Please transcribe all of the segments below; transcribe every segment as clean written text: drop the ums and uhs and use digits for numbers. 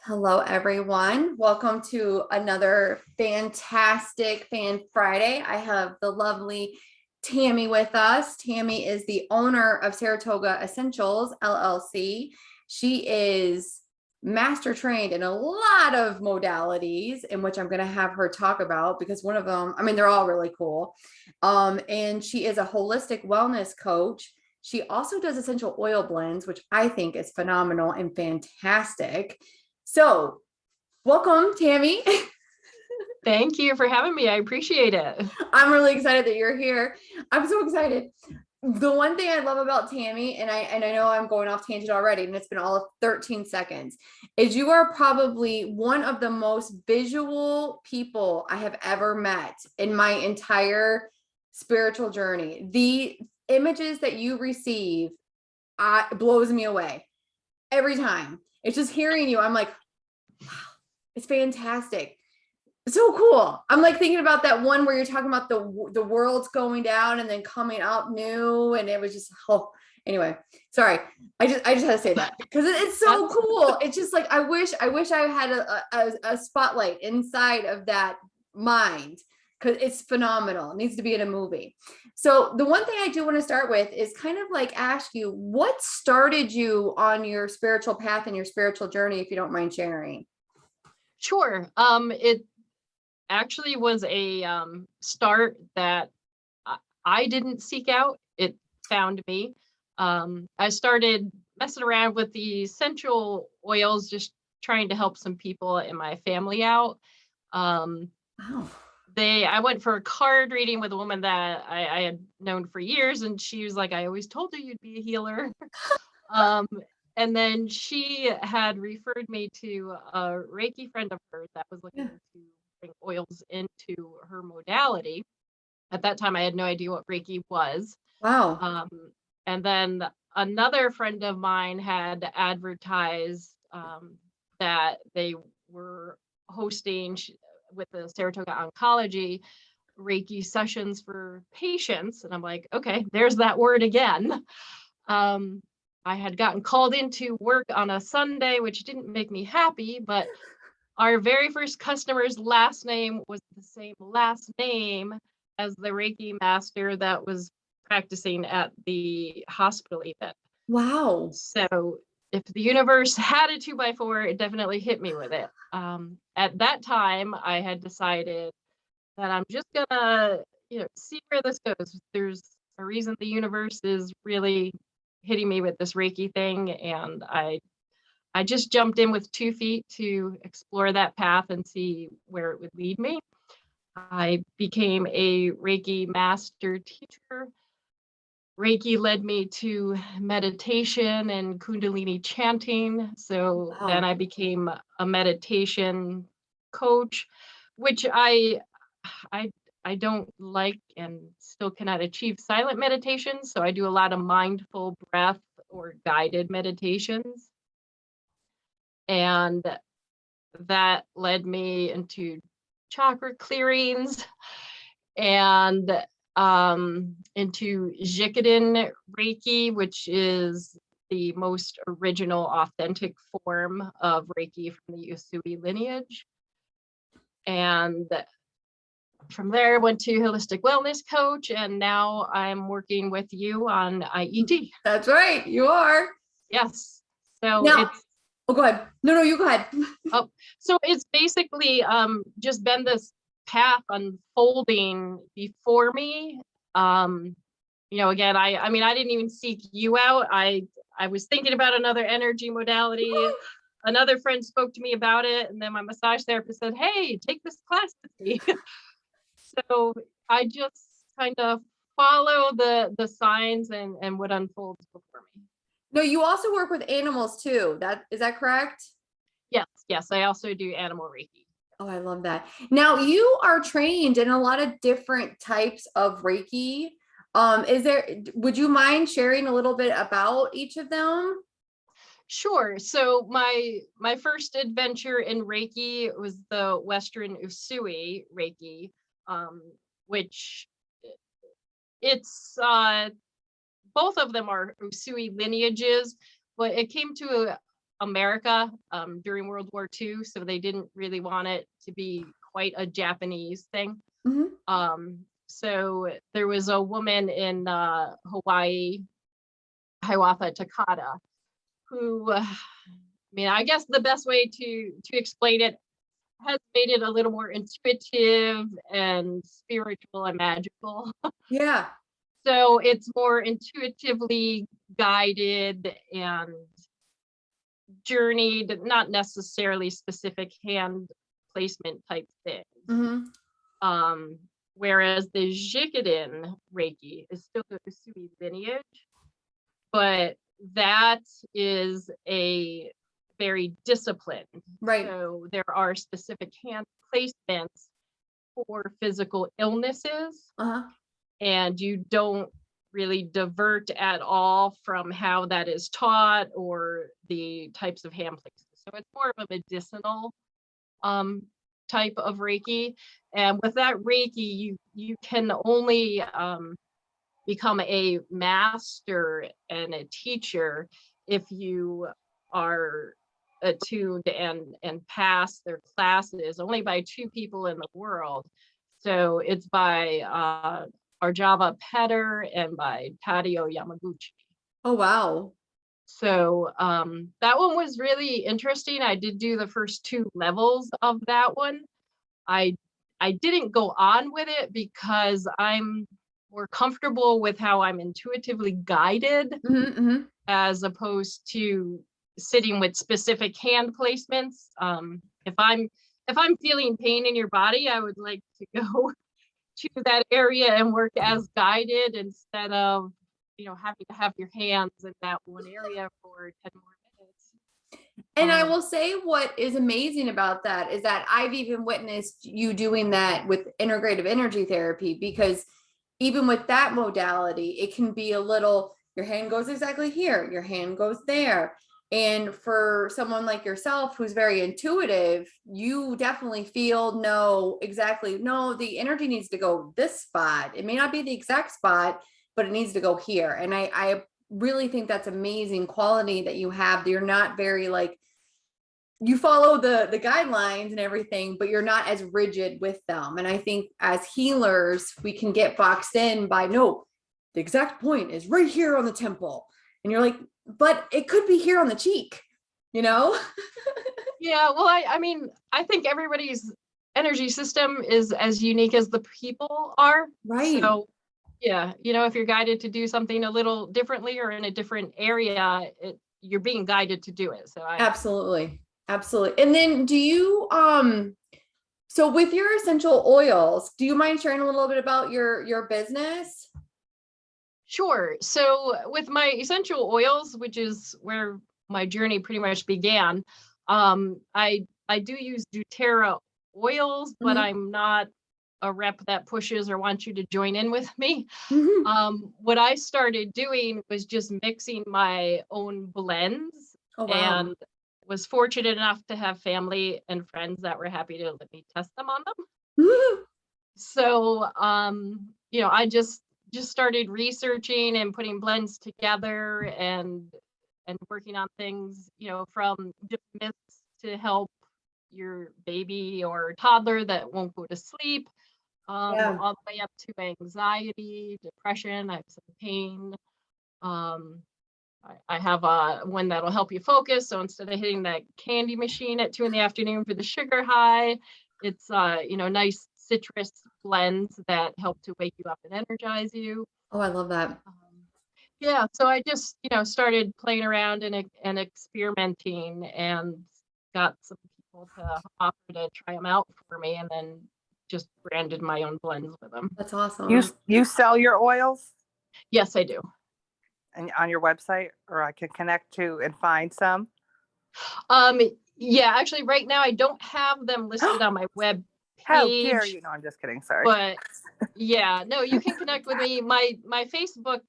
Hello, everyone. Welcome to another fantastic Fan Friday. I have the lovely Tammy with us. Tammy is the owner of Saratoga Essentials, LLC. She is master trained in a lot of modalities, in which I'm going to have her talk about because one of them, they're all really cool. And she is a holistic wellness coach. She also does essential oil blends, which I think is phenomenal and fantastic. So, welcome, Tammy. Thank you for having me. I appreciate it. I'm really excited that you're here. I'm so excited. The one thing I love about Tammy, and I know I'm going off tangent already, and it's been all of 13 seconds, is you are probably one of the most visual people I have ever met in my entire spiritual journey. The images that you receive blows me away every time. It's just hearing you. I'm like, wow, it's fantastic. So cool. I'm like thinking about that one where you're talking about the world's going down and then coming up new. And it was just, anyway, sorry. I just had to say that because it's so cool. It's just like, I wish I had a spotlight inside of that mind because it's phenomenal. It needs to be in a movie. So the one thing I do want to start with is kind of like ask you, what started you on your spiritual path and your spiritual journey, if you don't mind sharing? Sure. It actually was a start that I didn't seek out. It found me. I started messing around with the essential oils, just trying to help some people in my family out. Wow. I went for a card reading with a woman that I had known for years, and she was like, I always told you you'd be a healer. And then she had referred me to a Reiki friend of hers that was looking to bring oils into her modality. At that time, I had no idea what Reiki was. Wow. And then another friend of mine had advertised that they were hosting with the Saratoga Oncology Reiki sessions for patients. And I'm like, okay, there's that word again. I had gotten called into work on a Sunday, which didn't make me happy, but our very first customer's last name was the same last name as the Reiki master that was practicing at the hospital event. Wow. So if the universe had a 2x4, it definitely hit me with it. At that time, I had decided that I'm just gonna, see where this goes. There's a reason the universe is really hitting me with this Reiki thing, and I just jumped in with 2 feet to explore that path and see where it would lead me. I became a Reiki master teacher. Reiki led me to meditation and Kundalini chanting. So then I became a meditation coach, which I don't like and still cannot achieve silent meditation. So I do a lot of mindful breath or guided meditations. And that led me into chakra clearings and into Jikiden Reiki, which is the most original, authentic form of Reiki from the Usui lineage. And from there, I went to Holistic Wellness Coach, and now I'm working with you on IED. That's right, you are. Yes. So now, go ahead. No, you go ahead. Oh, so it's basically just been this path unfolding before me. Again, I mean, I didn't even seek you out. I was thinking about another energy modality. Another friend spoke to me about it, and then my massage therapist said, hey, take this class with me. So I just kind of follow the signs and what unfolds before me. No, you also work with animals too. Is that correct? Yes. I also do animal Reiki. Oh, I love that. Now you are trained in a lot of different types of Reiki. Would you mind sharing a little bit about each of them? Sure. So my first adventure in Reiki was the Western Usui Reiki, which it's both of them are Usui lineages, but it came to America during World War II, so they didn't really want it to be quite a Japanese thing. So there was a woman in Hawaii, Hiawatha Takata, who, I mean, I guess the best way to explain it, has made it a little more intuitive and spiritual and magical. Yeah. So it's more intuitively guided and journeyed, not necessarily specific hand placement type things. Whereas the Jikiden Reiki is still the Usui lineage, but that is a very disciplined. Right. So there are specific hand placements for physical illnesses, and you don't really divert at all from how that is taught or the types of hand placements. So it's more of a medicinal type of Reiki. And with that Reiki, you can only become a master and a teacher if you are attuned and pass their classes only by 2 people in the world. So it's by Arjava Petter and by Tadao Yamaguchi. Oh, wow. So that one was really interesting. I did do the first 2 levels of that one. I didn't go on with it because I'm more comfortable with how I'm intuitively guided as opposed to sitting with specific hand placements. If I'm feeling pain in your body, I would like to go to that area and work as guided instead of, having to have your hands in that one area for 10 more minutes. And I will say what is amazing about that is that I've even witnessed you doing that with integrative energy therapy, because even with that modality, it can be a little, your hand goes exactly here, your hand goes there. And for someone like yourself, who's very intuitive, you definitely know exactly, no, the energy needs to go this spot. It may not be the exact spot, but it needs to go here. And I really think that's amazing quality that you have. That you're not very you follow the guidelines and everything, but you're not as rigid with them. And I think as healers, we can get boxed in by, no, the exact point is right here on the temple. And you're like, but it could be here on the cheek, Yeah. Well, I mean, I think everybody's energy system is as unique as the people are. Right. So yeah, if you're guided to do something a little differently or in a different area, you're being guided to do it. So Absolutely. And then do you, so with your essential oils, do you mind sharing a little bit about your business? Sure. So with my essential oils, which is where my journey pretty much began, I do use doTERRA oils, but I'm not a rep that pushes or wants you to join in with me. What I started doing was just mixing my own blends. Oh, wow. And was fortunate enough to have family and friends that were happy to let me test them on them. So, I just started researching and putting blends together and working on things, from just myths to help your baby or toddler that won't go to sleep, all the way up to anxiety, depression. I have some pain. I have one that'll help you focus. So instead of hitting that candy machine at 2 p.m. for the sugar high, it's nice citrus blends that help to wake you up and energize you. Oh, I love that. So I just started playing around and experimenting, and got some people to offer to try them out for me, and then just branded my own blends with them. That's awesome. You sell your oils? Yes, I do. And on your website, or I can connect to and find some? Yeah, actually right now I don't have them listed on my web page. How dare you? No, I'm just kidding. Sorry. But yeah, no, you can connect with me. My Facebook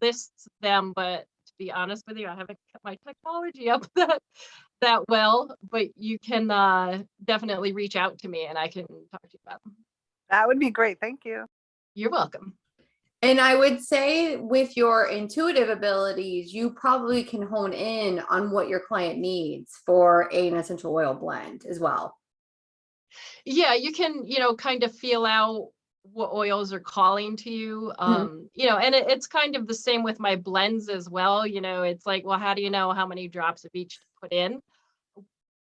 lists them, but to be honest with you, I haven't kept my technology up that well, but you can definitely reach out to me and I can talk to you about them. That would be great. Thank you. You're welcome. And I would say with your intuitive abilities, you probably can hone in on what your client needs for an essential oil blend as well. Yeah, you can, kind of feel out what oils are calling to you. And it's kind of the same with my blends as well. It's like, well, how do you know how many drops of each to put in?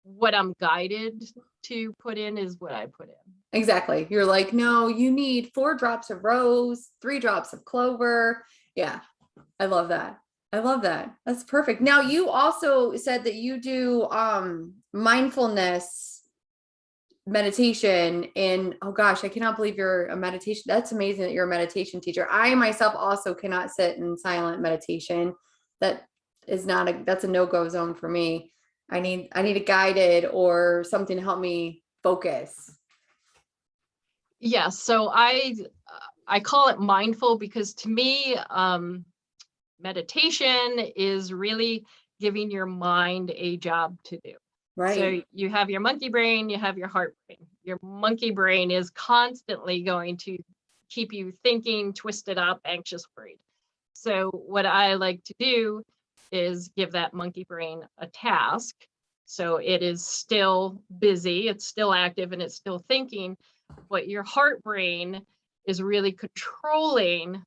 What I'm guided to put in is what I put in. Exactly. You're like, no, you need 4 drops of rose, 3 drops of clover. Yeah. I love that. I love that. That's perfect. Now you also said that you do mindfulness meditation, and oh gosh, I cannot believe you're a meditation. That's amazing that you're a meditation teacher. I myself also cannot sit in silent meditation. That is not that's a no-go zone for me. I need a guided or something to help me focus. Yeah, so I call it mindful because to me, meditation is really giving your mind a job to do. Right. So you have your monkey brain, you have your heart brain. Your monkey brain is constantly going to keep you thinking, twisted up, anxious, worried. So what I like to do is give that monkey brain a task. So it is still busy, it's still active, and it's still thinking, but your heart brain is really controlling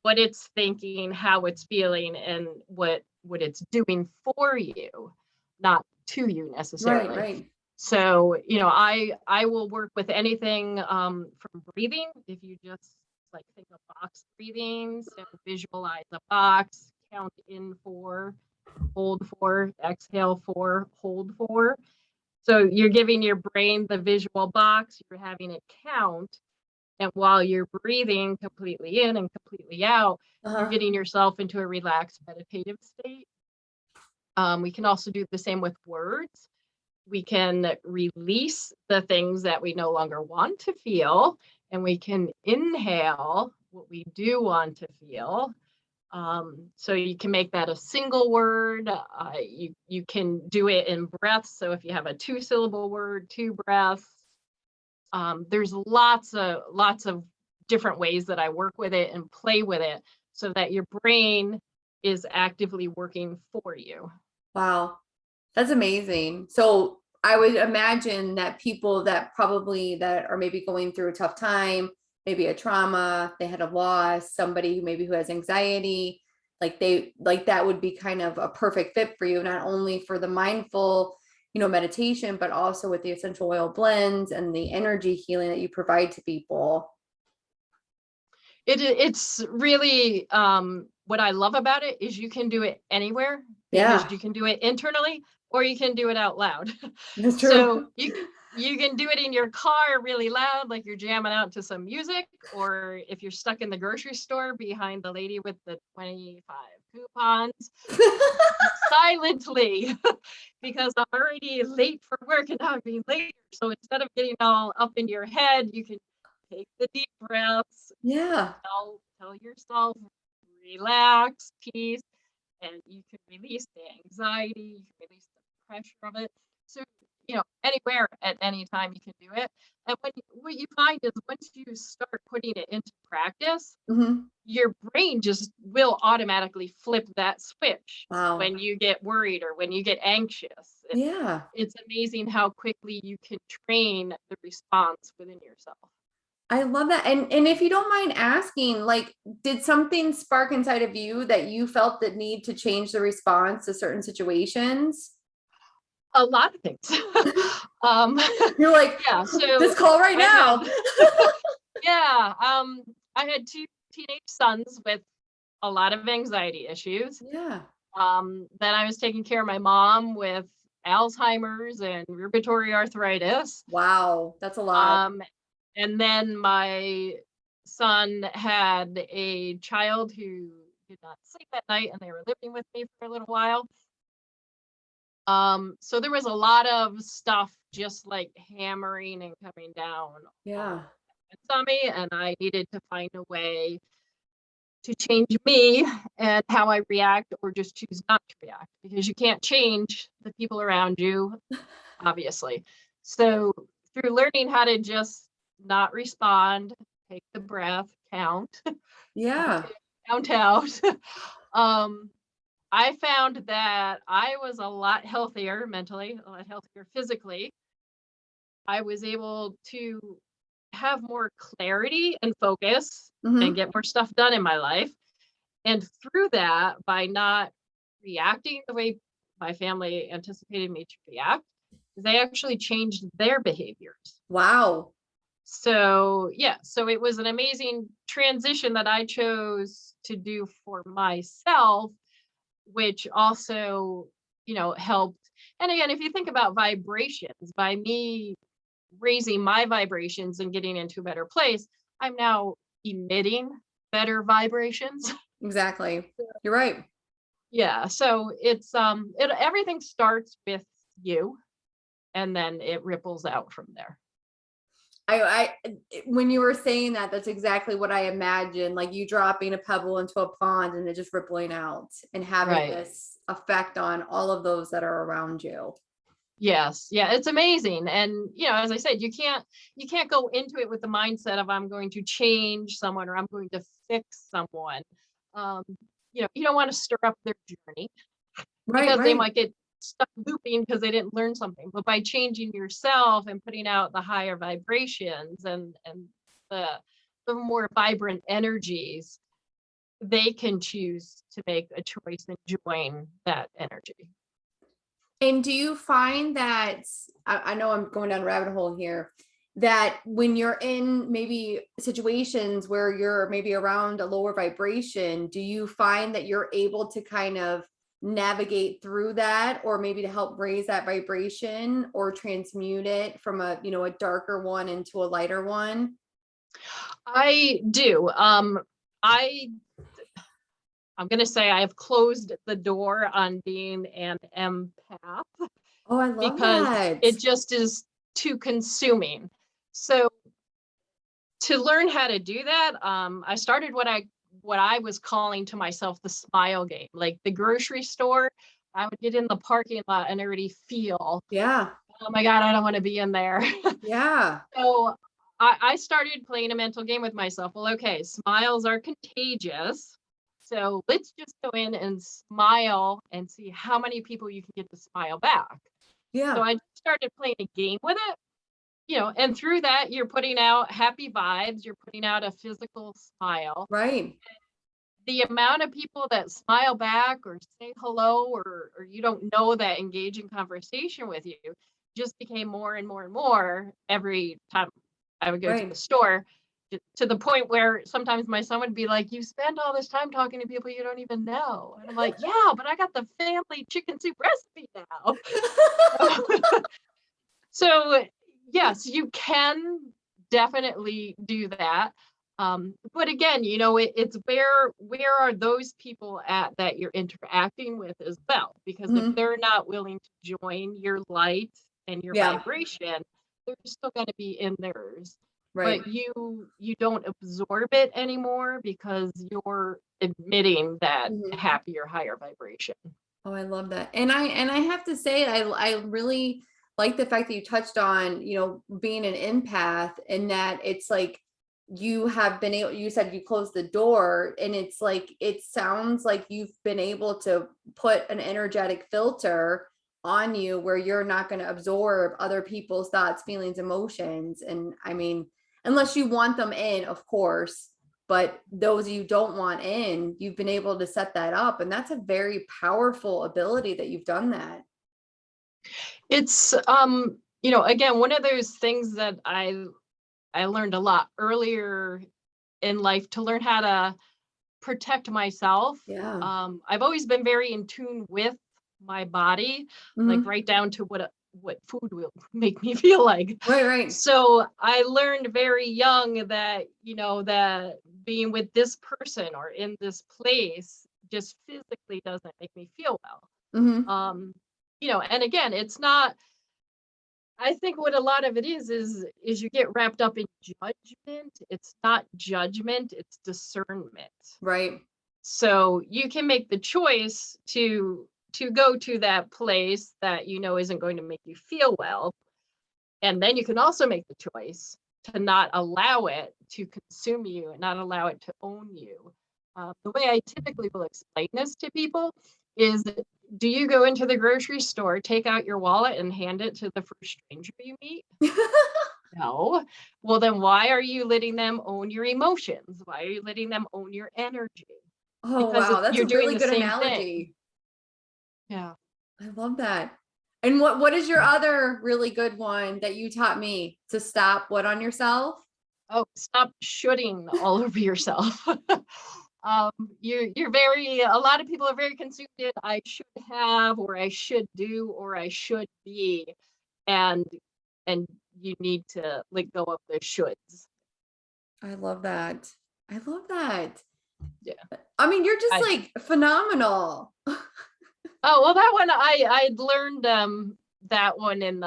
what it's thinking, how it's feeling, and what it's doing for you, not to you necessarily. Right. So, I will work with anything from breathing. If you just like think of box breathing, so visualize a box, count in 4, hold 4, exhale 4, hold 4. So you're giving your brain the visual box, you're having it count. And while you're breathing completely in and completely out, you're getting yourself into a relaxed meditative state. We can also do the same with words. We can release the things that we no longer want to feel, and we can inhale what we do want to feel. So you can make that a single word. You can do it in breaths. So if you have a 2-syllable word, 2 breaths. There's lots of different ways that I work with it and play with it so that your brain is actively working for you. Wow. That's amazing. So I would imagine that people that are maybe going through a tough time, maybe a trauma, they had a loss, somebody who has anxiety, like that would be kind of a perfect fit for you, not only for the mindful, meditation, but also with the essential oil blends and the energy healing that you provide to people. It's really what I love about it is you can do it anywhere Yeah, you can do it internally or you can do it out loud. that's true. So you can do it in your car really loud, like you're jamming out to some music, or if you're stuck in the grocery store behind the lady with the 25 coupons, silently, because I'm already late for work and I'm being late. So instead of getting all up in your head, you can take the deep breaths. Yeah. Tell yourself, relax, peace, and you can release the anxiety, you can release the pressure of it. So, anywhere at any time you can do it. And what you find is once you start putting it into practice, your brain just will automatically flip that switch. Wow. When you get worried or when you get anxious. Yeah. It's amazing how quickly you can train the response within yourself. I love that. And if you don't mind asking, like, did something spark inside of you that you felt the need to change the response to certain situations? A lot of things. You're like, yeah, so this call right now. I had 2 teenage sons with a lot of anxiety issues. Yeah. Then I was taking care of my mom with Alzheimer's and rheumatoid arthritis. Wow, that's a lot. And then my son had a child who did not sleep at night, and they were living with me for a little while. So there was a lot of stuff just like hammering and coming down Yeah. on me, and I needed to find a way to change me and how I react, or just choose not to react, because you can't change the people around you, obviously. So through learning how to just not respond, take the breath, count. Yeah. Count out. I found that I was a lot healthier mentally, a lot healthier physically. I was able to have more clarity and focus and Hmm. get more stuff done in my life. And through that, by not reacting the way my family anticipated me to react, they actually changed their behaviors. Wow. So, yeah, so it was an amazing transition that I chose to do for myself, which also, helped. And again, if you think about vibrations, by me raising my vibrations and getting into a better place, I'm now emitting better vibrations. Exactly. You're right. Yeah, so it's everything starts with you and then it ripples out from there. When you were saying that, that's exactly what I imagined, like you dropping a pebble into a pond and it just rippling out and having Right. this effect on all of those that are around you. Yes. Yeah, it's amazing. And as I said, you can't go into it with the mindset of I'm going to change someone or I'm going to fix someone. Um, you don't want to stir up their journey Right, because they right. might get stuck looping because they didn't learn something. But by changing yourself and putting out the higher vibrations and the more vibrant energies, they can choose to make a choice and join that energy. And do you find that, I know I'm going down a rabbit hole here, that when you're in maybe situations where you're maybe around a lower vibration, do you find that you're able to kind of navigate through that, or maybe to help raise that vibration or transmute it from a darker one into a lighter one? I do. I'm going to say I've closed the door on being an empath Oh, I love because that. it just is too consuming. So to learn how to do that, I started what I was calling to myself the smile game. Like the grocery store, I would get in the parking lot and already feel, Yeah. oh my God, I don't want to be in there. Yeah. So I started playing a mental game with myself. Well, okay, smiles are contagious. So let's just go in and smile and see how many people you can get to smile back. So Yeah. I started playing a game with it, and through that, you're putting out happy vibes, you're putting out a physical smile. Right. The amount of people that smile back or say hello or you don't know that engage in conversation with you just became more and more and more every time I would go to the Right. store, to the point where sometimes my son would be like, you spend all this time talking to people you don't even know. And I'm like, yeah, but I got the family chicken soup recipe now. So yes, you can definitely do that. But again, it's where are those people at that you're interacting with as well? Because if Mhm. they're not willing to join your light and your Yeah. vibration, they're still got to be in theirs. Right. But you don't absorb it anymore because you're emitting that Mhm. happier, higher vibration. Oh, I love that. And I have to say, I really like the fact that you touched on, being an empath, and that it's like you have been able, you said you closed the door, and it's like it sounds like you've been able to put an energetic filter on you where you're not going to absorb other people's thoughts, feelings, emotions. And I mean, unless you want them in, of course, but those you don't want in, you've been able to set that up, and that's a very powerful ability that you've done that. It's again, one of those things that I learned a lot earlier in life to learn how to protect myself. Yeah. I've always been very in tune with my body, like Hmm. right down to what food will make me feel like. Right, right. So I learned very young that, that being with this person or in this place just physically doesn't make me feel well. Hmm. And again, it's not, I think what a lot of it is you get wrapped up in judgment. It's not judgment, it's discernment. Right. So you can make the choice to go to that place that isn't going to make you feel well. And then you can also make the choice to not allow it to consume you and not allow it to own you. The way I typically will explain this to people is, do you go into the grocery store, take out your wallet and hand it to the first stranger you meet? No. Well, then why are you letting them own your emotions? Why are you letting them own your energy? Oh, Because wow. That's you're a doing really the good same analogy. thing. Yeah. I love that. And what is your other really good one that you taught me to stop what on yourself? Oh, stop shooting all over yourself. You're very, a lot of people are very consumed in I should have, or I should do, or I should be. And you need to let go of the shoulds. I love that. I love that. Yeah. I mean, you're just like phenomenal. Oh, well, that one I learned that one in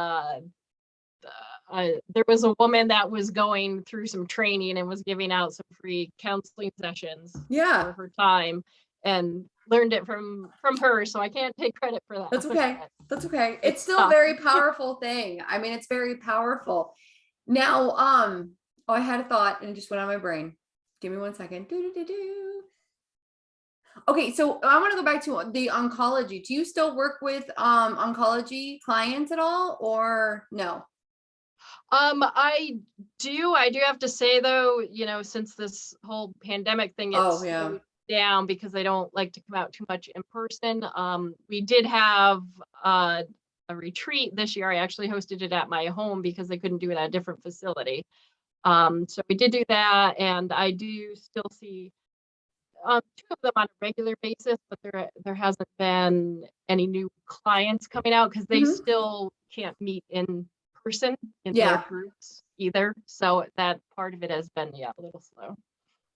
there was a woman that was going through some training and was giving out some free counseling sessions for her time, and learned it from her. So I can't take credit for that. That's okay. That's okay. It's still tough. a very powerful thing. I mean, it's very powerful. Now, oh, I had a thought and it just went on my brain. Give me 1 second. Okay, so I want to go back to the oncology. Do you still work with oncology clients at all, or no? I do have to say though, since this whole pandemic thing, it's slowed down because I don't like to come out too much in person. We did have a retreat this year. I actually hosted it at my home because they couldn't do it at a different facility. So we did do that, and I do still see two of them on a regular basis, but there hasn't been any new clients coming out because they still can't meet in person in their groups either. So that part of it has been a little slow.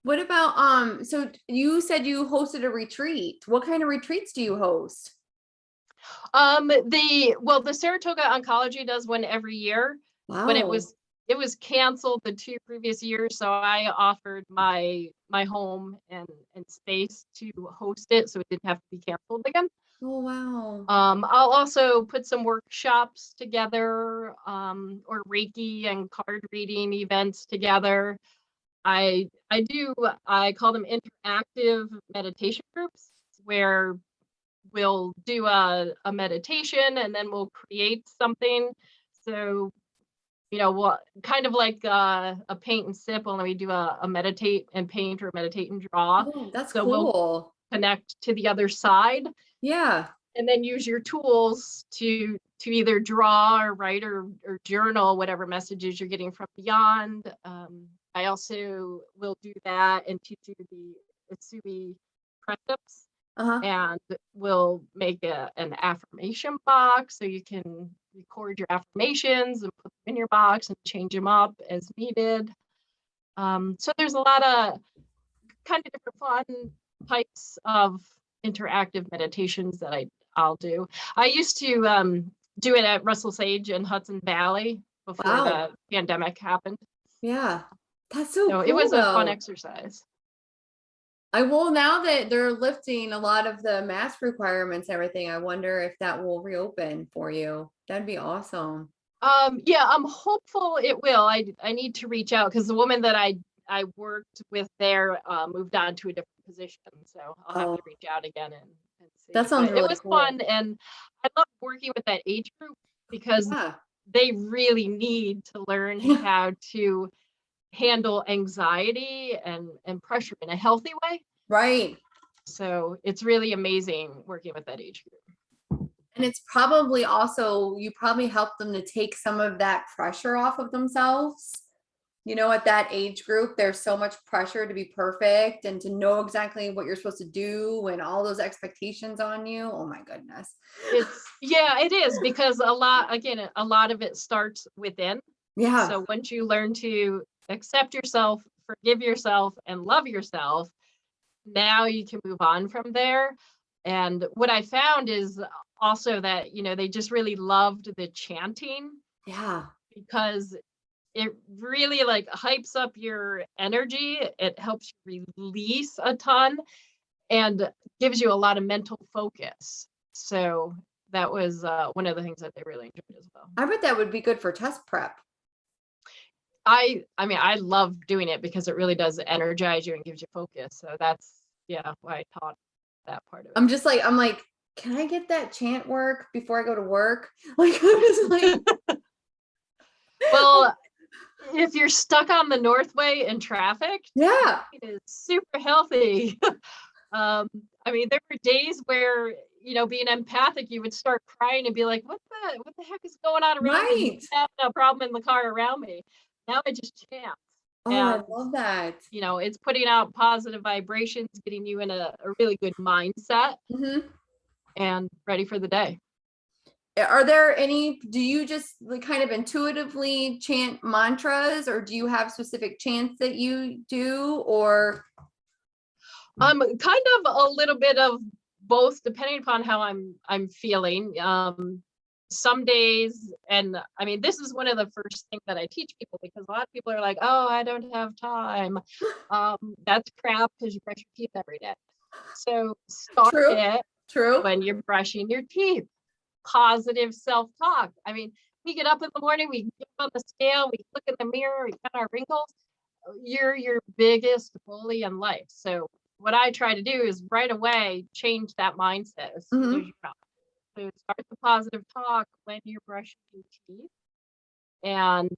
What about so you said you hosted a retreat. What kind of retreats do you host? The Saratoga Oncology does one every year. Wow. But it was canceled the 2 previous years, so I offered my home and space to host it, so it didn't have to be canceled again. Oh, wow. I'll also put some workshops together, or Reiki and card reading events together. I call them interactive meditation groups, where we'll do a meditation and then we'll create something. So, what kind of like a paint and sip, only we do a meditate and paint or meditate and draw. Oh, that's so cool. We'll connect to the other side. Yeah. And then use your tools to either draw or write or journal whatever messages you're getting from beyond. I also will do that and teach you the Usui precepts. And we'll make an affirmation box so you can record your affirmations and put them in your box and change them up as needed. So there's a lot of kind of different fun types of interactive meditations that I'll do. I used to do it at Russell Sage in Hudson Valley before the pandemic happened. Yeah, that's so cool. It was a fun exercise. Now that they're lifting a lot of the mask requirements and everything, I wonder if that will reopen for you. That'd be awesome. Yeah, I'm hopeful it will. I need to reach out because the woman that I worked with there moved on to a different position, so I'll have to reach out again and see. That sounds really it was cool. Fun, and I love working with that age group because they really need to learn how to handle anxiety and pressure in a healthy way. Right. So it's really amazing working with that age group. And it's probably also, you probably help them to take some of that pressure off of themselves. At that age group, there's so much pressure to be perfect and to know exactly what you're supposed to do and all those expectations on you. Oh my goodness. It is, because a lot of it starts within. Yeah. So once you learn to accept yourself, forgive yourself, and love yourself, now you can move on from there. And what I found is also that, they just really loved the chanting. Yeah. Because it really hypes up your energy. It helps you release a ton and gives you a lot of mental focus. So that was one of the things that they really enjoyed as well. I bet that would be good for test prep. mean, I love doing it because it really does energize you and gives you focus. So that's, yeah, why I taught that part of it. I'm like, can I get that chant work before I go to work? Like, I'm just like, Well, if you're stuck on the Northway in traffic, yeah, it is super healthy. I mean, there were days where, you know, being empathic, you would start crying and be like, what the heck is going on around me? right. Who's having a problem in the car around me? Now I just chant. Oh, I And, love that. you know, it's putting out positive vibrations, getting you in a really good mindset Mhm. and ready for the day. Are there any, do you just like kind of intuitively chant mantras, or do you have specific chants that you do, or? Kind of a little bit of both, depending upon how I'm feeling. Some days, and I mean, this is one of the first things that I teach people, because a lot of people are like, oh, I don't have time. That's crap, because you brush your teeth every day. So start True, it true. when you're brushing your teeth. Positive self-talk. I mean, we get up in the morning, we get on the scale, we look in the mirror, we get our wrinkles. You're your biggest bully in life. So what I try to do is right away change that mindset as soon as you know. So start the positive talk when you're brushing your teeth. And,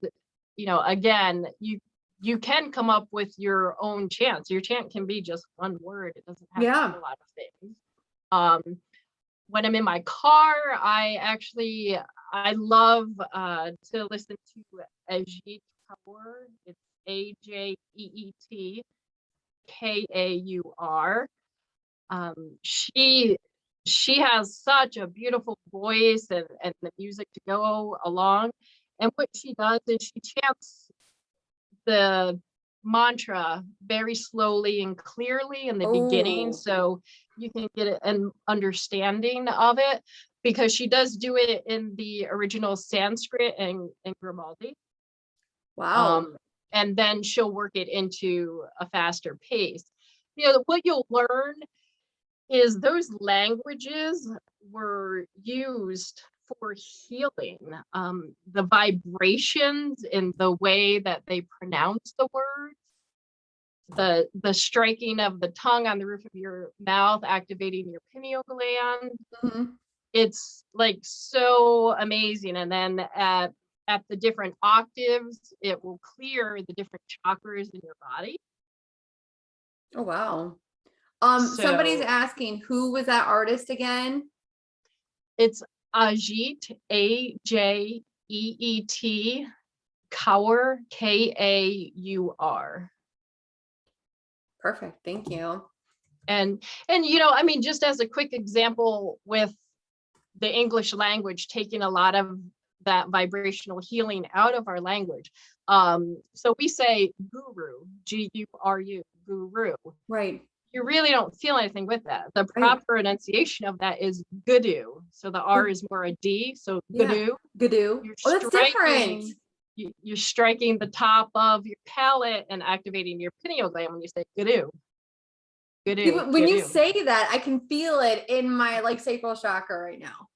you know, again, you can come up with your own chants. Your chant can be just one word. It doesn't have to Yeah. be a lot of things. When I'm in my car, I love to listen to Ajit Kaur. It's AJEET Kaur. She has such a beautiful voice and the music to go along. And what she does is she chants the mantra very slowly and clearly in the beginning, Oh, so you can get an understanding of it, because she does do it in the original Sanskrit and Grimaldi. wow. And then she'll work it into a faster pace. You know, what you'll learn is those languages were used for healing. The vibrations in the way that they pronounce the words, the striking of the tongue on the roof of your mouth, activating your pineal gland. Mhm. It's like so amazing. And then at the different octaves, it will clear the different chakras in your body. Oh, wow. Somebody's So asking, who was that artist again? it's Ajit, AJEET, Kaur, Kaur. Perfect. Thank you. And you know, I mean, just as a quick example with the English language taking a lot of that vibrational healing out of our language. So we say guru, Guru, guru. Right. You really don't feel anything with that. The Right. proper enunciation of that is guru. So the R is more a D. So Yeah. guru. Gadu. Oh, that's different. You're striking the top of your palate and activating your pineal gland when you say guru. See, Guru. when you Guru. say that, I can feel it in my like sacral chakra right now.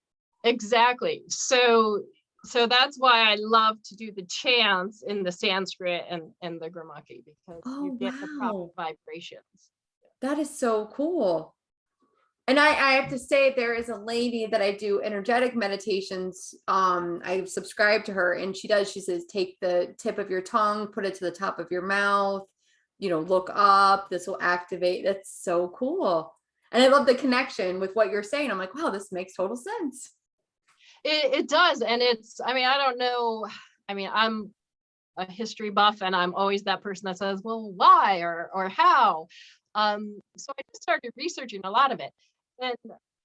Exactly. So that's why I love to do the chants in the Sanskrit and the Gurmukhi, because you Oh, get the proper wow. vibrations. That is so cool. And I have to say, there is a lady that I do energetic meditations. I subscribe to her, and she says, take the tip of your tongue, put it to the top of your mouth, look up, this will activate. That's so cool. And I love the connection with what you're saying. I'm like, wow, this makes total sense. It does. And it's, I mean, I don't know. I mean, I'm a history buff, and I'm always that person that says, well, why or how? So I just started researching a lot of it. And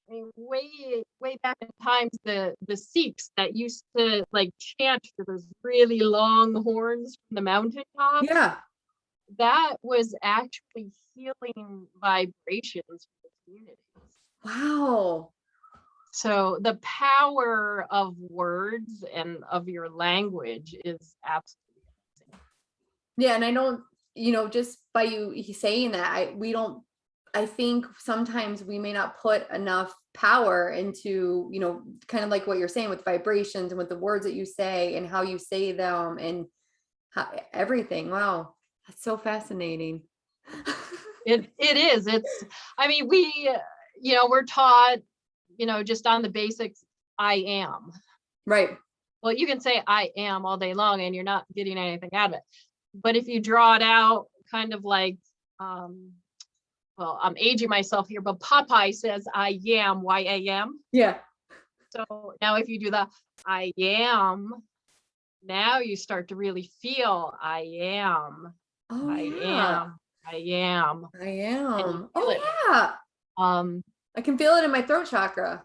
I mean, way back in times, the Sikhs that used to like chant to those really long horns from the mountaintops, Yeah. that was actually healing vibrations for the communities. Wow. So the power of words and of your language is absolutely amazing. Yeah. And I don't, just by you saying that, I think sometimes we may not put enough power into, kind of like what you're saying with vibrations and with the words that you say and how you say them and everything. Wow. That's so fascinating. It is. I mean, we're taught, just on the basics, I am. Right. Well, you can say I am all day long and you're not getting anything out of it. But if you draw it out, kind of like, well, I'm aging myself here, but Popeye says I am, Y-A-M. Yeah. So now if you do the I am, now you start to really feel I am. Oh, I yeah. am. I am. I am. Oh, it. yeah. Um, I can feel it in my throat chakra.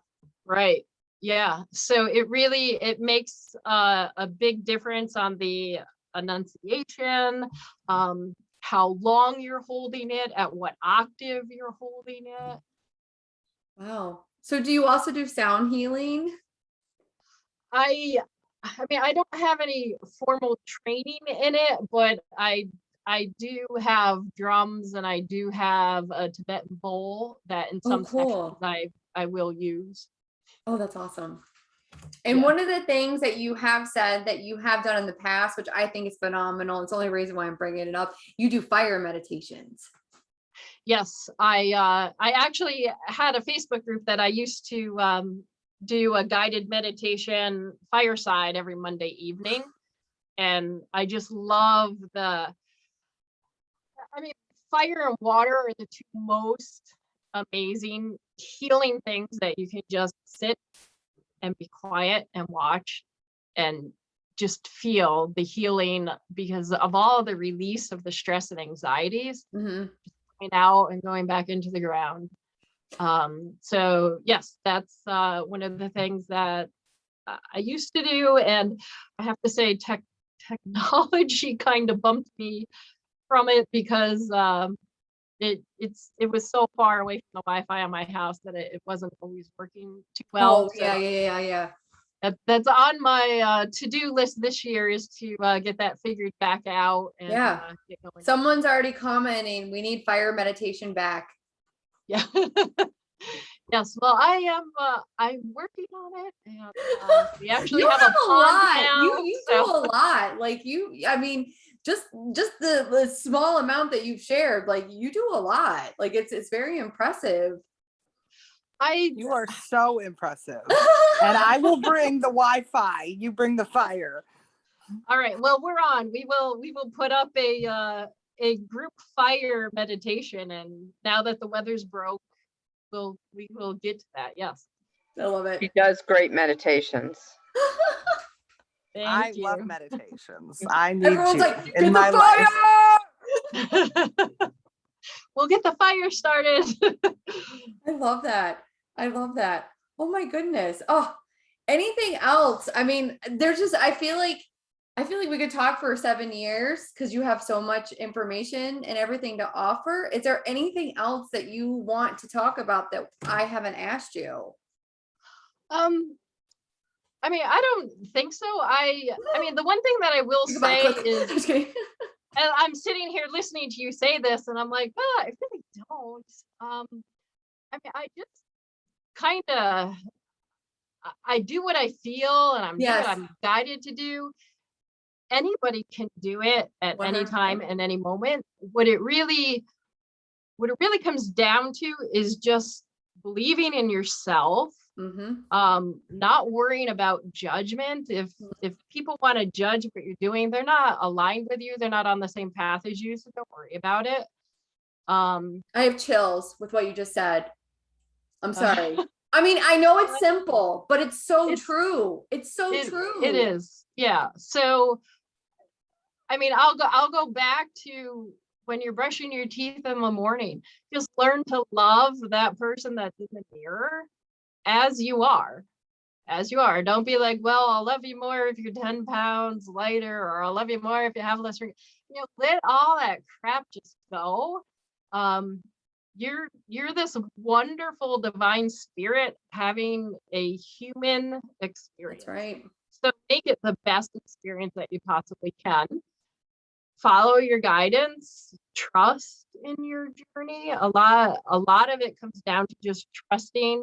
right. Yeah. So it makes a big difference on the enunciation, how long you're holding it, at what octave you're holding it. Wow. So do you also do sound healing? I mean, I don't have any formal training in it, but I do have drums and I do have a Tibetan bowl that in some cool. sections I will use. Oh, that's awesome. And one of the things that you have said that you have done in the past, which I think is phenomenal, it's the only reason why I'm bringing it up, you do fire meditations. Yes, I actually had a Facebook group that I used to do a guided meditation fireside every Monday evening. And I just love fire and water are the two most amazing healing things that you can just sit and be quiet and watch and just feel the healing because of all the release of the stress and anxieties coming out and going back into the ground. So yes, that's one of the things that I used to do, and I have to say technology kind of bumped me from it because it was so far away from the Wi-Fi on my house that it wasn't always working too well. Oh, yeah. That's on my to-do list this year, is to get that figured back out and get going. Someone's already commenting, we need fire meditation back. Yeah. Yes, well, I'm working on it, and we actually have a pond now. You do a lot. Like I mean, just the small amount that you've shared, like you do a lot. Like it's very impressive. You are so impressive. And I will bring the Wi-Fi. You bring the fire. All right. Well, we're on. We will put up a group fire meditation, and now that the weather's broke, we will get to that. Yes. I love it. He does great meditations. I love meditations. I need Everyone's you like, in get my the life. fire! We'll get the fire started. I love that. Oh my goodness. Oh, anything else? I mean, I feel like we could talk for 7 years because you have so much information and everything to offer. Is there anything else that you want to talk about that I haven't asked you? I mean, I don't think so. I mean, the one thing that I will say is, Just kidding. and I'm sitting here listening to you say this, and I'm like, I really don't. I mean, I just kind of, I do what I feel, and I'm doing what I'm guided to do. Anybody can do it at any time and any moment. What it really comes down to is just believing in yourself. Not worrying about judgment. If people want to judge what you're doing, they're not aligned with you, they're not on the same path as you, so don't worry about it. I have chills with what you just said. I'm sorry. I mean, I know it's simple, but it's so true. It's so true. It is. Yeah. So I mean, I'll go back to when you're brushing your teeth in the morning. Just learn to love that person that's in the mirror as you are. Don't be like, well, I'll love you more if you're 10 pounds lighter, or I'll love you more if you have less. Let all that crap just go. You're this wonderful divine spirit having a human experience. That's right. So make it the best experience that you possibly can. Follow your guidance, trust in your journey. A lot of it comes down to just trusting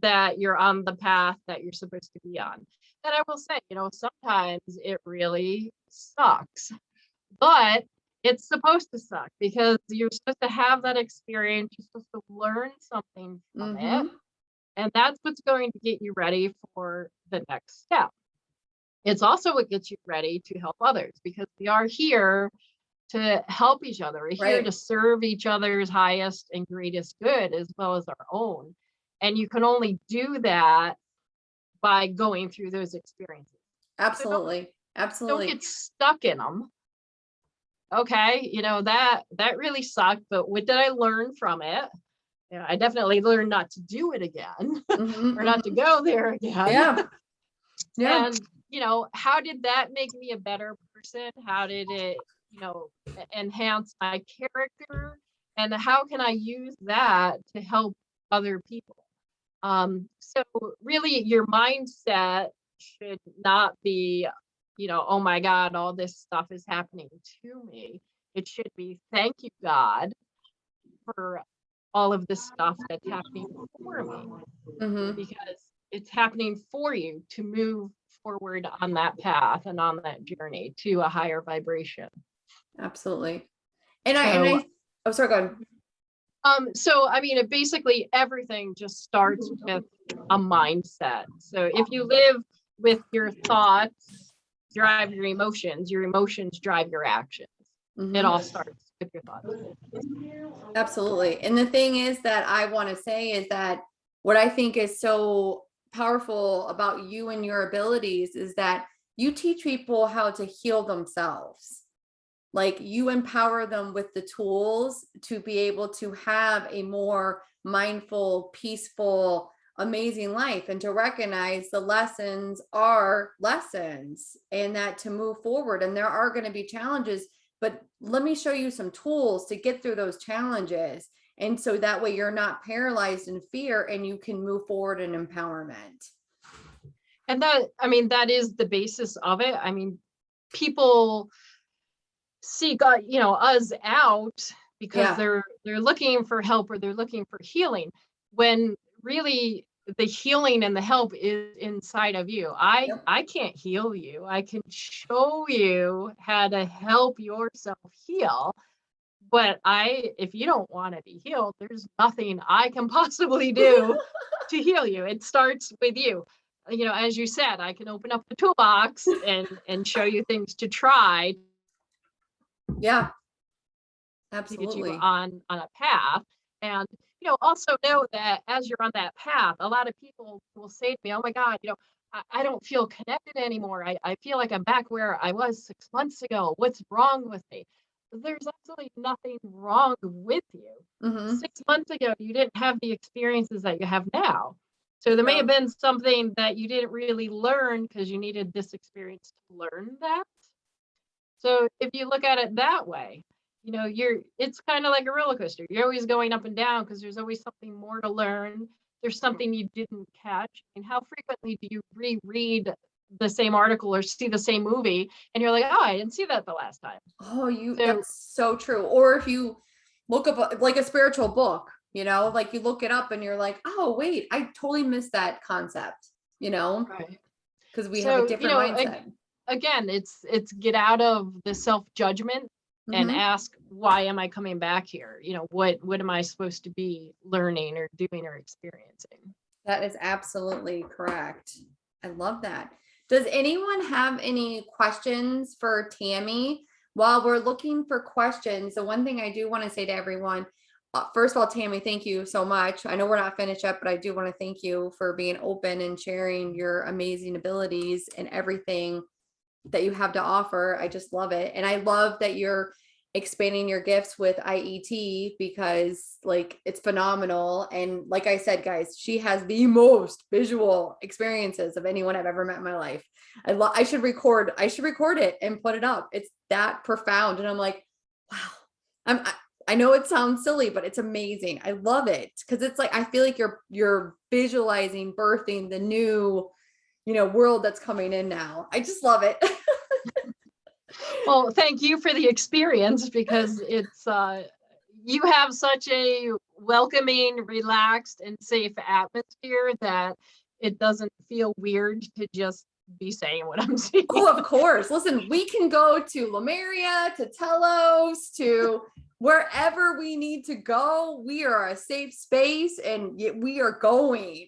that you're on the path that you're supposed to be on. And I will say, sometimes it really sucks, but it's supposed to suck because you're supposed to have that experience. You're supposed to learn something from it. And that's what's going to get you ready for the next step. It's also what gets you ready to help others, because we are here to help each other. We're here to serve each other's highest and greatest good as well as our own. And you can only do that by going through those experiences. Absolutely. Absolutely. Don't get stuck in them. Okay, that really sucked, but what did I learn from it? I definitely learned not to do it again or not to go there again. Yeah. And, how did that make me a better person? How did it, enhance my character? And how can I use that to help other people? So really your mindset should not be, oh my God, all this stuff is happening to me. It should be, thank you, God, for all of this stuff that's happening for me, because it's happening for you to move forward on that path and on that journey to a higher vibration. Absolutely. And oh, sorry, go on. So I mean, basically everything just starts with a mindset. So if you live with your thoughts drive your emotions drive your actions. It all starts with your thoughts. Absolutely. And the thing is that I want to say is that what I think is so powerful about you and your abilities is that you teach people how to heal themselves. Like, you empower them with the tools to be able to have a more mindful, peaceful, amazing life, and to recognize the lessons are lessons, and that to move forward. And there are going to be challenges, but let me show you some tools to get through those challenges. And so that way you're not paralyzed in fear and you can move forward in empowerment. And that is the basis of it. I mean, people seek us out because they're looking for help or they're looking for healing, when really the healing and the help is inside of you. I can't heal you. I can show you how to help yourself heal, but if you don't want to be healed, there's nothing I can possibly do to heal you. It starts with you. As you said, I can open up the toolbox and show you things to try. Yeah, Absolutely. absolutely. To get you on a path. And, also know that as you're on that path, a lot of people will say to me, oh my God, I don't feel connected anymore. I feel like I'm back where I was 6 months ago. What's wrong with me? There's absolutely nothing wrong with you. 6 months ago, you didn't have the experiences that you have now. So there may have been something that you didn't really learn because you needed this experience to learn that. So if you look at it that way, it's kind of like a roller coaster. You're always going up and down because there's always something more to learn. There's something you didn't catch. And how frequently do you reread the same article or see the same movie and you're like, oh, I didn't see that the last time? That's so true. Or if you look up like a spiritual book, like you look it up and you're like, oh wait, I totally missed that concept, Right. Because we have a different mindset. Again, it's get out of the self-judgment and ask, why am I coming back here? What am I supposed to be learning or doing or experiencing? That is absolutely correct. I love that. Does anyone have any questions for Tammy? While we're looking for questions, the one thing I do want to say to everyone, first of all, Tammy, thank you so much. I know we're not finished up, but I do want to thank you for being open and sharing your amazing abilities and everything that you have to offer. I just love it. And I love that you're expanding your gifts with IET, because it's phenomenal. And like I said, guys, she has the most visual experiences of anyone I've ever met in my life. I should record it and put it up. It's that profound. And I'm like, wow, I know it sounds silly, but it's amazing. I love it. Cause it's like, I feel like you're visualizing, birthing the new, world that's coming in now. I just love it. Well, thank you for the experience, because it's you have such a welcoming, relaxed, and safe atmosphere that it doesn't feel weird to just be saying what I'm saying. Oh, of course. Listen, we can go to Lemuria, to Telos, to wherever we need to go. We are a safe space and we are going.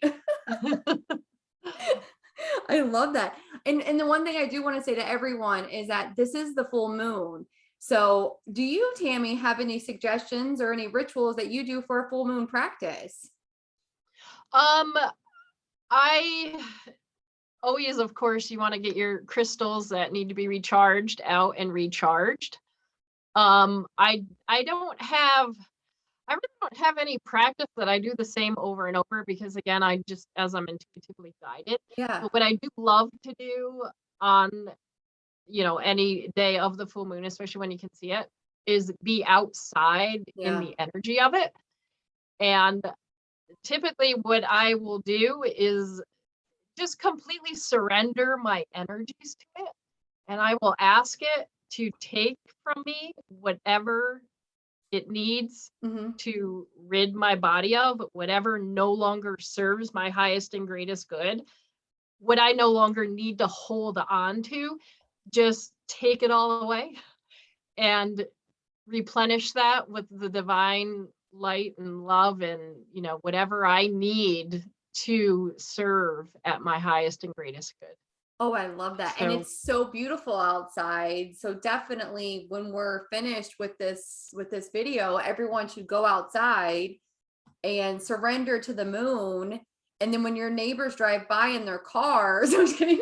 I love that. And the one thing I do want to say to everyone is that this is the full moon. So do you, Tammy, have any suggestions or any rituals that you do for a full moon practice? I always, of course, you want to get your crystals that need to be recharged out and recharged. I really don't have any practice that I do the same over and over because again, as I'm intuitively guided. Yeah. But what I do love to do on, any day of the full moon, especially when you can see it, is be outside in the energy of it. And typically what I will do is just completely surrender my energies to it. And I will ask it to take from me whatever it needs to rid my body of, whatever no longer serves my highest and greatest good, what I no longer need to hold on to, just take it all away and replenish that with the divine light and love and, whatever I need to serve at my highest and greatest good. Oh, I love that. And it's so beautiful outside. So definitely when we're finished with this video, everyone should go outside and surrender to the moon. And then when your neighbors drive by in their cars, I'm just kidding.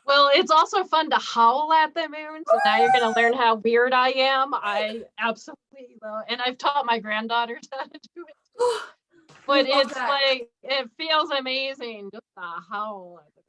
Well, it's also fun to howl at the moon. So now you're going to learn how weird I am. I absolutely love, and I've taught my granddaughters how to do it. But it's like, it feels amazing just to howl at the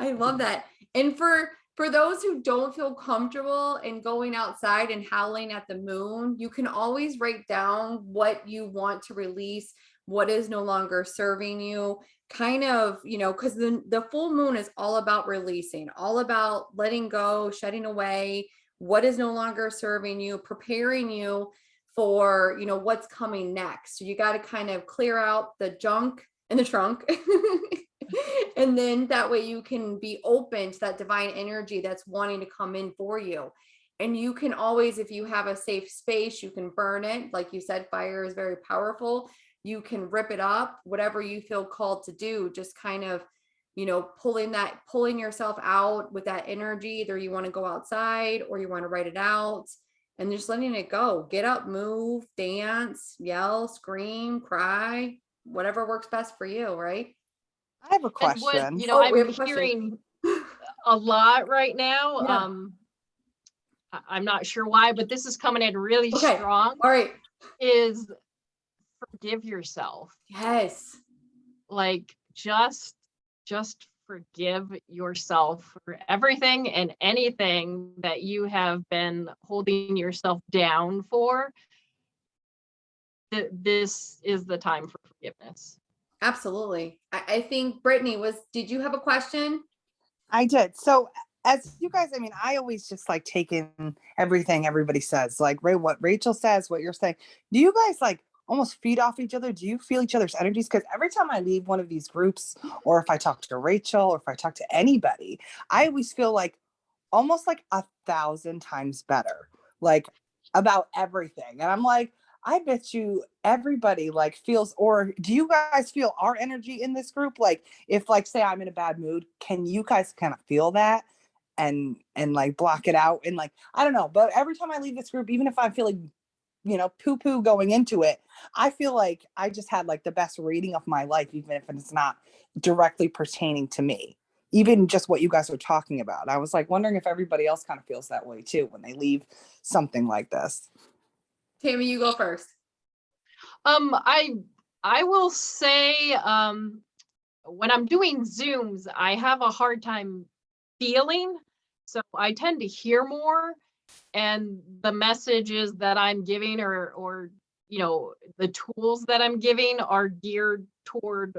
moon. I love that. And for those who don't feel comfortable in going outside and howling at the moon, you can always write down what you want to release, what is no longer serving you, kind of, because the full moon is all about releasing, all about letting go, shedding away what is no longer serving you, preparing you for, what's coming next. So you got to kind of clear out the junk in the trunk. And then that way you can be open to that divine energy that's wanting to come in for you. And you can always, if you have a safe space, you can burn it. Like you said, fire is very powerful. You can rip it up, whatever you feel called to do, just kind of, pulling yourself out with that energy. Either you want to go outside or you want to write it out and just letting it go. Get up, move, dance, yell, scream, cry, whatever works best for you, right? I have a question. I'm hearing a lot right now. Yeah. I'm not sure why, but this is coming in really strong. All right. Is forgive yourself. Yes. Like just forgive yourself for everything and anything that you have been holding yourself down for. This is the time for forgiveness. Absolutely. I think Brittany did you have a question? I did. So as you guys, I always just like take in everything everybody says, like what Rachel says, what you're saying. Do you guys like almost feed off each other? Do you feel each other's energies? Because every time I leave one of these groups, or if I talk to Rachel, or if I talk to anybody, I always feel like almost like 1,000 times better, like about everything. And I'm like, I bet you everybody like feels, or do you guys feel our energy in this group? Like if like, say I'm in a bad mood, can you guys kind of feel that and like block it out? And like, I don't know, but every time I leave this group, even if I'm feeling, poo-poo going into it, I feel like I just had like the best reading of my life, even if it's not directly pertaining to me, even just what you guys are talking about. I was like wondering if everybody else kind of feels that way too, when they leave something like this. Tammy, you go first. I will say, when I'm doing Zooms, I have a hard time feeling, so I tend to hear more, and the messages that I'm giving or the tools that I'm giving are geared toward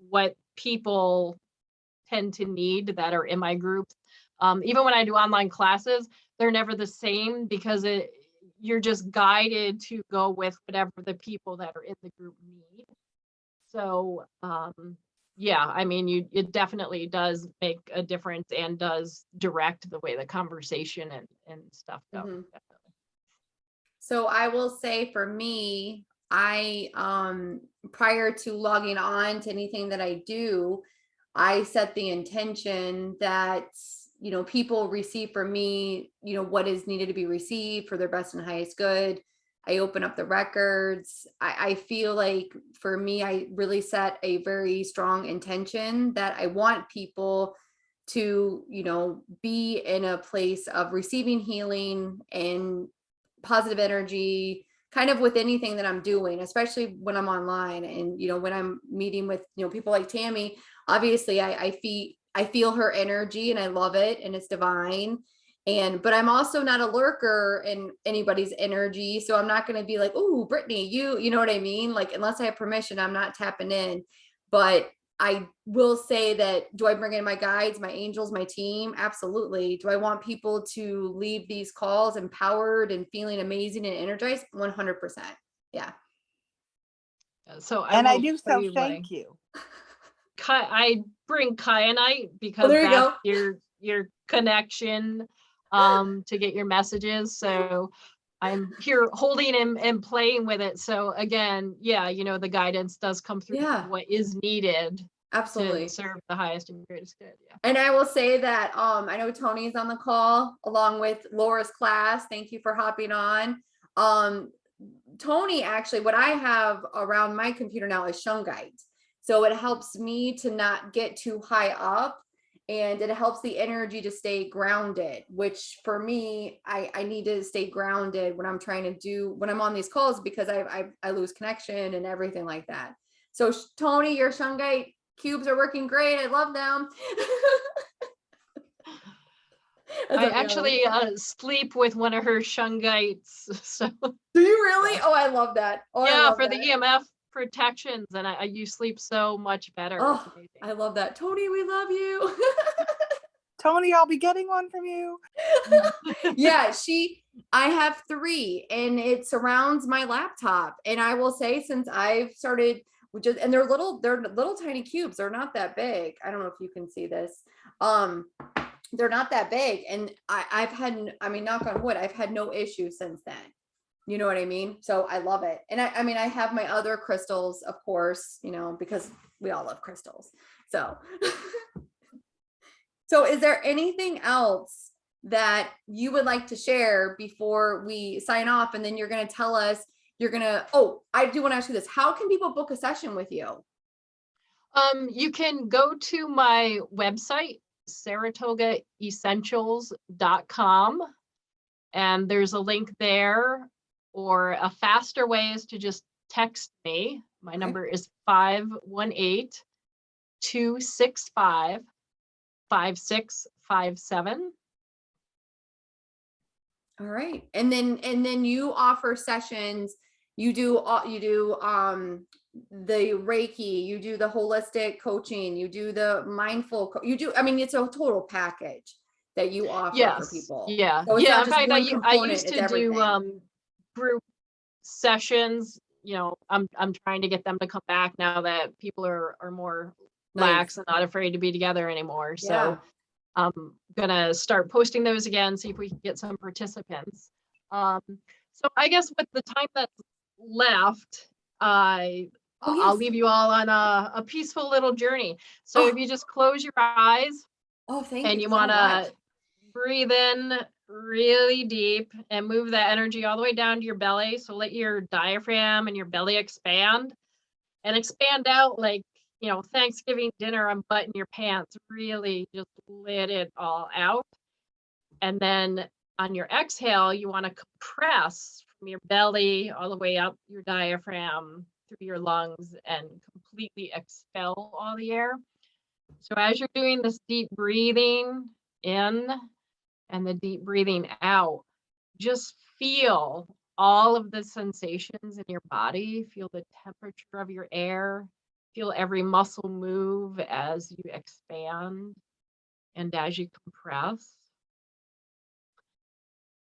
what people tend to need that are in my group. Even when I do online classes, they're never the same because you're just guided to go with whatever the people that are in the group need. So yeah, I mean, it definitely does make a difference and does direct the way the conversation and stuff goes. Definitely. So I will say for me, I prior to logging on to anything that I do, I set the intention that, you know, people receive from me, you know, what is needed to be received for their best and highest good. I open up the records. I feel like for me, I really set a very strong intention that I want people to, you know, be in a place of receiving healing and positive energy, kind of with anything that I'm doing, especially when I'm online. And, you know, when I'm meeting with, you know, people like Tammy, obviously I feel her energy and I love it and it's divine. But I'm also not a lurker in anybody's energy. So I'm not going to be like, oh, Brittany, you know what I mean? Like, unless I have permission, I'm not tapping in. But I will say that, do I bring in my guides, my angels, my team? Absolutely. Do I want people to leave these calls empowered and feeling amazing and energized? 100%. Yeah. So I do so thank you. I bring kyanite because that's your connection to get your messages. So I'm here holding and playing with it. So again, yeah, you know, the guidance does come through what is needed. Absolutely. To serve the highest and greatest good. Yeah. And I will say that I know Tony's on the call along with Laura's class. Thank you for hopping on. Tony, actually, what I have around my computer now is shungite. So it helps me to not get too high up, and it helps the energy to stay grounded, which for me, I need to stay grounded when I'm trying to when I'm on these calls, because I lose connection and everything like that. So Tony, your shungite cubes are working great. I love them. I actually sleep with one of her shungites. So do you really? Oh, I love that. Oh, yeah, for the EMF protections, and you sleep so much better. Oh, I love that. Tony, we love you. Tony, I'll be getting one from you. Yeah, I have 3 and it surrounds my laptop. And I will say, since I've started, and they're little tiny cubes. They're not that big. I don't know if you can see this. They're not that big. And I've had, I mean, knock on wood, I've had no issues since then. You know what I mean? So I love it. And I mean, I have my other crystals, of course, you know, because we all love crystals. So, so is there anything else that you would like to share before we sign off? And then you're going to tell us, I do want to ask you this. How can people book a session with you? You can go to my website, saratogaessentials.com, and there's a link there. Or a faster way is to just text me. My number is 518-265-5657. All right. And then you offer sessions. You do the Reiki, you do the holistic coaching, you do the mindful, I mean, it's a total package that you offer for people. Yeah. So it's not In just fact, one I component, used it's to everything. do group sessions. You know, I'm trying to get them to come back now that people are more lax and not afraid to be together anymore. So I'm gonna start posting those again, see if we can get some participants. So I guess with the time that's left, I'll leave you all on a peaceful little journey. So if you just close your eyes, and you want to breathe in really deep and move that energy all the way down to your belly. So let your diaphragm and your belly expand and expand out like, you know, Thanksgiving dinner unbutton your pants, really just let it all out. And then on your exhale, you want to compress from your belly all the way up your diaphragm through your lungs and completely expel all the air. So as you're doing this deep breathing in and the deep breathing out, just feel all of the sensations in your body. Feel the temperature of your air. Feel every muscle move as you expand and as you compress.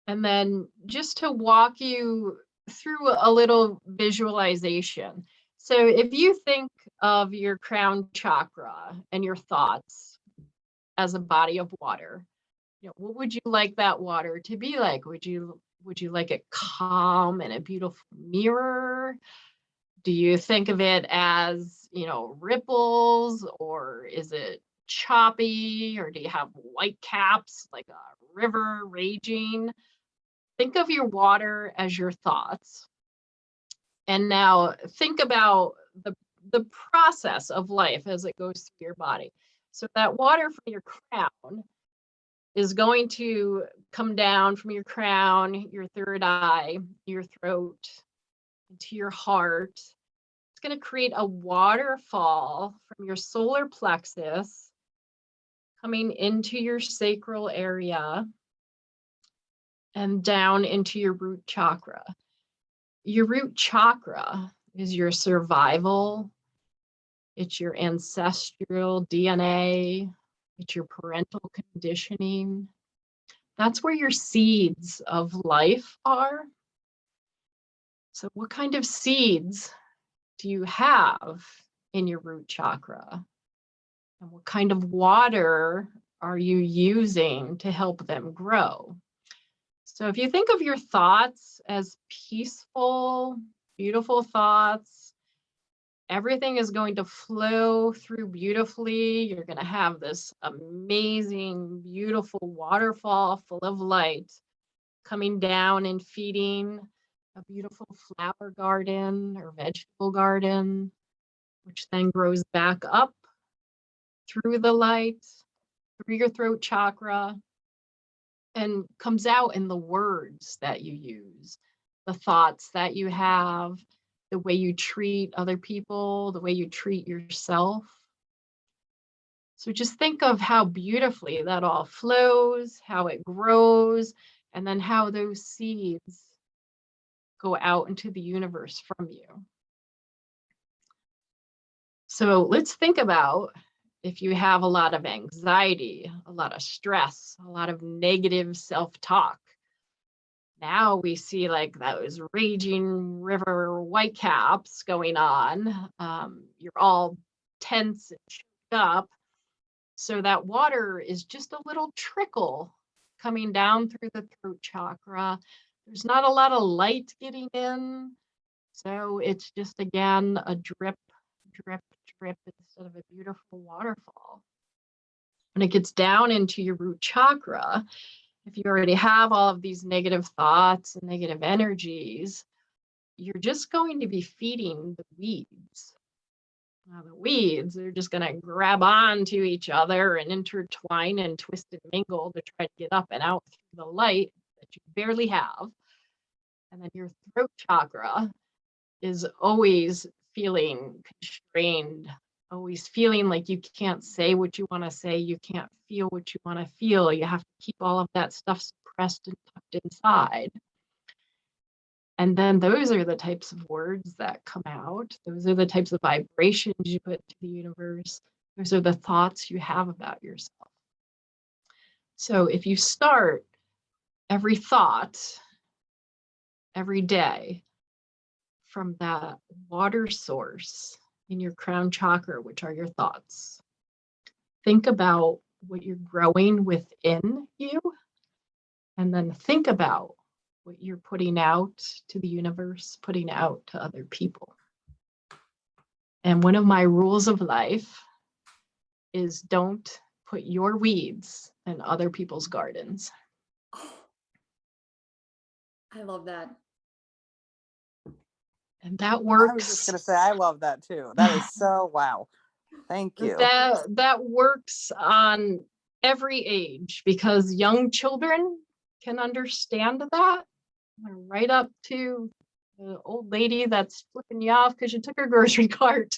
And then just to walk you through a little visualization. So if you think of your crown chakra and your thoughts as a body of water, what would you like that water to be like? Would you like it calm and a beautiful mirror? Do you think of it as, ripples, or is it choppy, or do you have white caps like a river raging? Think of your water as your thoughts. And now think about the process of life as it goes through your body. So that water from your crown is going to come down from your crown, your third eye, your throat, into your heart. It's going to create a waterfall from your solar plexus coming into your sacral area and down into your root chakra. Your root chakra is your survival. It's your ancestral DNA. It's your parental conditioning. That's where your seeds of life are. So what kind of seeds do you have in your root chakra? And what kind of water are you using to help them grow? So if you think of your thoughts as peaceful, beautiful thoughts, everything is going to flow through beautifully. You're going to have this amazing, beautiful waterfall full of light coming down and feeding a beautiful flower garden or vegetable garden, which then grows back up through the light, through your throat chakra, and comes out in the words that you use, the thoughts that you have, the way you treat other people, the way you treat yourself. So just think of how beautifully that all flows, how it grows, and then how those seeds go out into the universe from you. So let's think about if you have a lot of anxiety, a lot of stress, a lot of negative self-talk. Now we see like those raging river whitecaps going on. You're all tense and choked up. So that water is just a little trickle coming down through the throat chakra. There's not a lot of light getting in. So it's just, again, a drip, drip, drip instead of a beautiful waterfall. When it gets down into your root chakra, if you already have all of these negative thoughts and negative energies, you're just going to be feeding the weeds. Now, the weeds are just going to grab onto each other and intertwine and twist and mingle to try to get up and out through the light that you barely have. And then your throat chakra is always feeling constrained, always feeling like you can't say what you want to say, you can't feel what you want to feel. You have to keep all of that stuff suppressed and tucked inside. And then those are the types of words that come out. Those are the types of vibrations you put to the universe. Those are the thoughts you have about yourself. So if you start every thought, every day, from that water source in your crown chakra, which are your thoughts, think about what you're growing within you, and then think about what you're putting out to the universe, putting out to other people. And one of my rules of life is don't put your weeds in other people's gardens. I love that. And that works. I was just going to say, I love that too. That is so, wow. Thank you. That works on every age, because young children can understand that, right up to the old lady that's flipping you off because you took her grocery cart.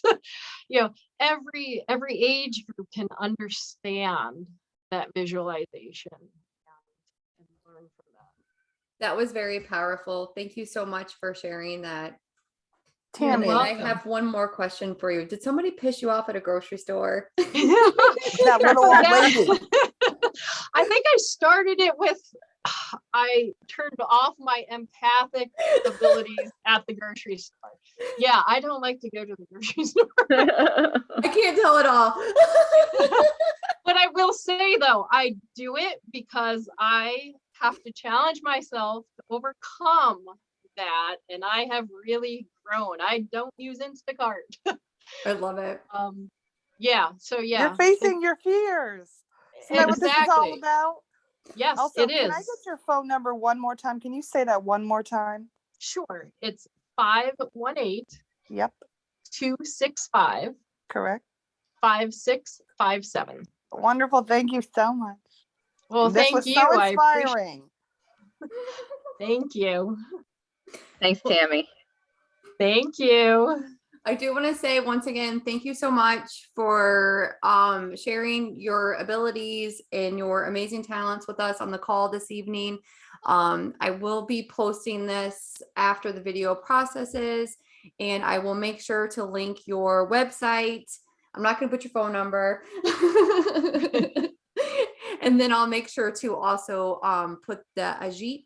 Every age group can understand that visualization and learn from that. That was very powerful. Thank you so much for sharing that. Tammy, I have one more question for you. Did somebody piss you off at a grocery store? that little old lady. I think I started it with, I turned off my empathic abilities at the grocery store. Yeah, I don't like to go to the grocery store. I can't tell at all. But I will say though, I do it because I have to challenge myself to overcome that. And I have really grown. I don't use Instacart. I love it. Yeah. So yeah. You're facing your fears. Isn't that what this is all Exactly. about? Yes, Also, it is. can I get your phone number one more time? Can you say that one more time? Sure. It's 518 Yep, 265 correct. 5657. Wonderful. Thank you so much. Well, This thank was you. so I appreciate. inspiring. Thank you. Thanks, Tammy. Thank you. I do want to say once again, thank you so much for sharing your abilities and your amazing talents with us on the call this evening. I will be posting this after the video processes, and I will make sure to link your website. I'm not going to put your phone number. And then I'll make sure to also put the Ajit,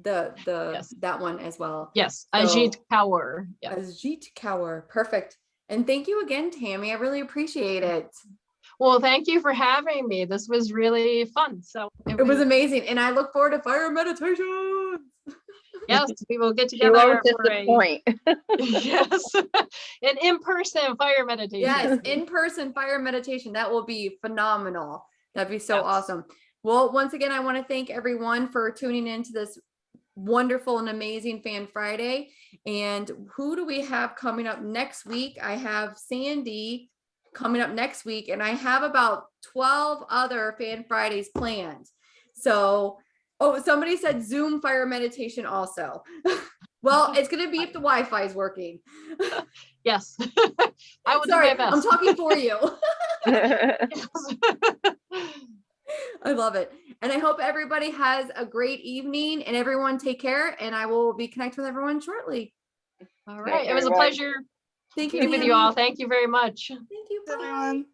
Yes. that one as well. Yes, So- Ajit Kaur. Yeah. Ajit Kaur. Perfect. And thank you again, Tammy. I really appreciate it. Well, thank you for having me. This was really fun. So It was amazing. And I look forward to fire meditation. Yes, we will get You together won't for a disappoint. yes, an in-person fire meditation. Yes, in-person fire meditation. That will be phenomenal. That'd be so Yes. awesome. Well, once again, I want to thank everyone for tuning into this wonderful and amazing Fan Friday. And who do we have coming up next week? I have Sandy coming up next week, and I have about 12 other Fan Fridays planned. So, oh, somebody said Zoom fire meditation also. Well, it's going to be if the Wi-Fi is working. Yes, I will Sorry, do my best. I'm talking for you. Yes. I love it. And I hope everybody has a great evening, and everyone take care, and I will be connecting with everyone shortly. All right, it was a everyone. pleasure Thank you, being with you Tammy. all. Thank you very much. Thank you. Thanks, Bye. everyone.